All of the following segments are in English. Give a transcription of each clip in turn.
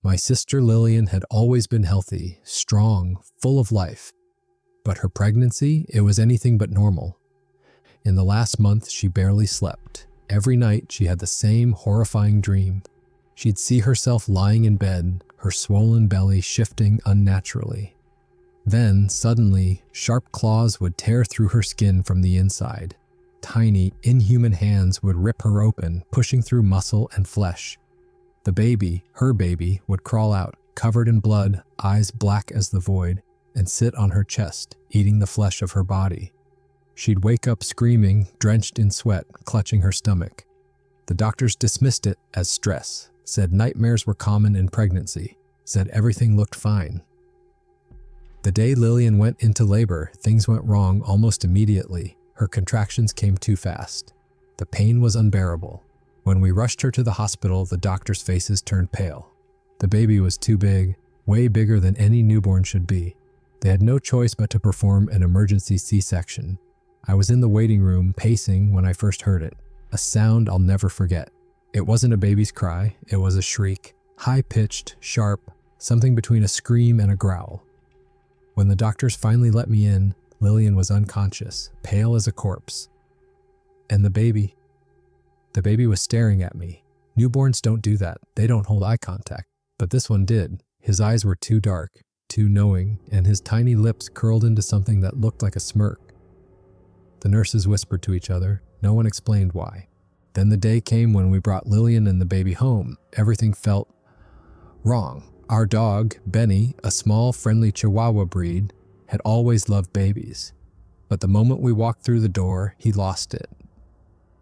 My sister Lillian had always been healthy, strong, full of life. But her pregnancy, it was anything but normal. In the last month, she barely slept. Every night, she had the same horrifying dream. She'd see herself lying in bed, her swollen belly shifting unnaturally. Then, suddenly, sharp claws would tear through her skin from the inside. Tiny, inhuman hands would rip her open, pushing through muscle and flesh. The baby, her baby, would crawl out, covered in blood, eyes black as the void, and sit on her chest, eating the flesh of her body. She'd wake up screaming, drenched in sweat, clutching her stomach. The doctors dismissed it as stress, said nightmares were common in pregnancy, said everything looked fine. The day Lillian went into labor, things went wrong almost immediately. Her contractions came too fast. The pain was unbearable. When we rushed her to the hospital, the doctors' faces turned pale. The baby was too big, way bigger than any newborn should be. They had no choice but to perform an emergency C-section. I was in the waiting room, pacing, when I first heard it. A sound I'll never forget. It wasn't a baby's cry, it was a shriek. High-pitched, sharp, something between a scream and a growl. When the doctors finally let me in, Lillian was unconscious, pale as a corpse. And the baby was staring at me. Newborns don't do that, they don't hold eye contact. But this one did. His eyes were too dark, too knowing, and his tiny lips curled into something that looked like a smirk. The nurses whispered to each other. No one explained why. Then the day came when we brought Lillian and the baby home. Everything felt wrong. Our dog, Benny, a small, friendly Chihuahua breed, had always loved babies. But the moment we walked through the door, he lost it.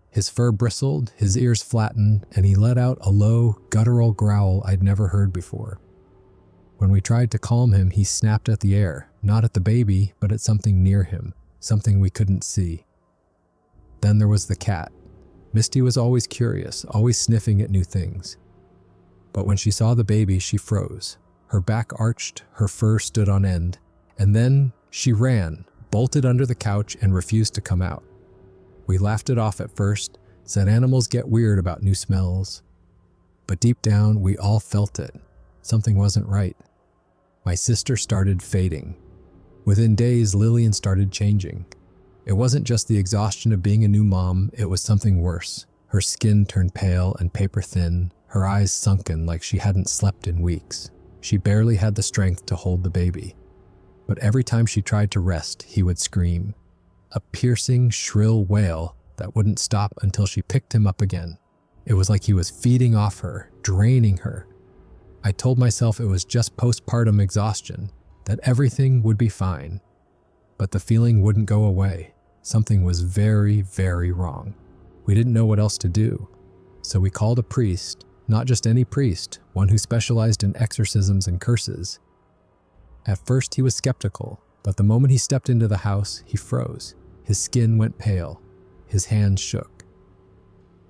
His fur bristled, his ears flattened, and he let out a low, guttural growl I'd never heard before. When we tried to calm him, he snapped at the air, not at the baby, but at something near him, something we couldn't see. Then there was the cat. Misty was always curious, always sniffing at new things. But when she saw the baby, she froze. Her back arched, her fur stood on end, and then she ran, bolted under the couch, and refused to come out. We laughed it off at first, said animals get weird about new smells. But deep down, we all felt it. Something wasn't right. My sister started fading. Within days, Lillian started changing. It wasn't just the exhaustion of being a new mom, it was something worse. Her skin turned pale and paper thin, her eyes sunken like she hadn't slept in weeks. She barely had the strength to hold the baby. But every time she tried to rest, he would scream. A piercing, shrill wail that wouldn't stop until she picked him up again. It was like he was feeding off her, draining her. I told myself it was just postpartum exhaustion, that everything would be fine. But the feeling wouldn't go away. Something was very, very wrong. We didn't know what else to do. So we called a priest, not just any priest, one who specialized in exorcisms and curses. At first he was skeptical, but the moment he stepped into the house, he froze. His skin went pale. His hands shook.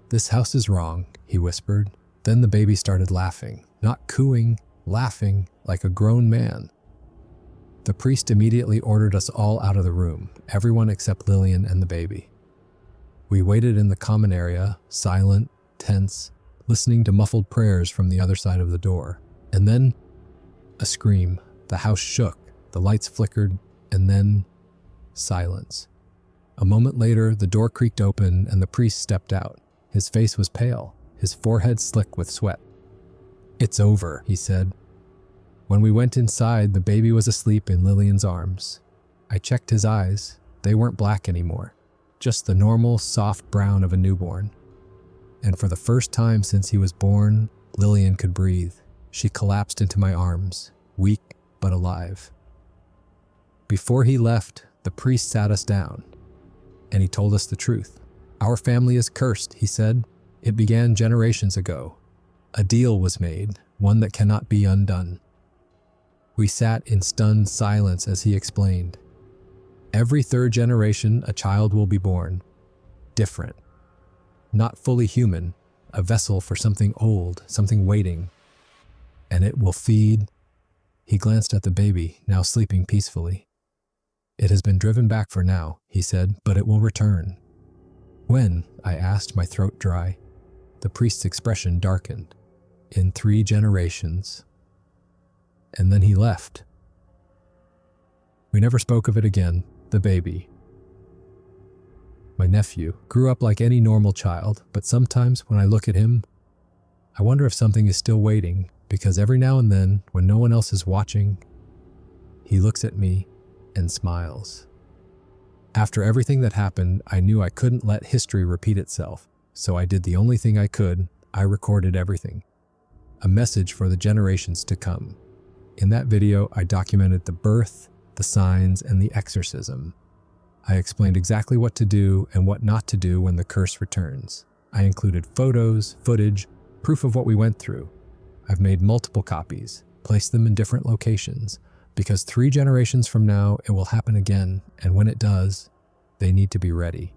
"This house is wrong," he whispered. Then the baby started laughing, not cooing, laughing like a grown man. The priest immediately ordered us all out of the room, everyone except Lillian and the baby. We waited in the common area, silent, tense, listening to muffled prayers from the other side of the door. And then, a scream. The house shook, the lights flickered, and then silence. A moment later, the door creaked open and the priest stepped out. His face was pale, his forehead slick with sweat. "It's over," he said. When we went inside, the baby was asleep in Lillian's arms. I checked his eyes. They weren't black anymore, just the normal, soft brown of a newborn. And for the first time since he was born, Lillian could breathe. She collapsed into my arms, weak but alive. Before he left, the priest sat us down, and he told us the truth. "Our family is cursed," he said. "It began generations ago. A deal was made, one that cannot be undone." We sat in stunned silence as he explained. Every third generation, a child will be born. Different. Not fully human, a vessel for something old, something waiting. And it will feed. He glanced at the baby, now sleeping peacefully. "It has been driven back for now," he said, "but it will return." "When?" I asked, my throat dry. The priest's expression darkened. "In 3 generations." and then he left. We never spoke of it again, the baby. My nephew grew up like any normal child, but sometimes when I look at him, I wonder if something is still waiting, because every now and then, when no one else is watching, he looks at me and smiles. After everything that happened, I knew I couldn't let history repeat itself, so I did the only thing I could. I recorded everything. A message for the generations to come. In that video, I documented the birth, the signs, and the exorcism. I explained exactly what to do and what not to do when the curse returns. I included photos, footage, proof of what we went through. I've made multiple copies, placed them in different locations, because 3 generations from now, it will happen again, and when it does, they need to be ready.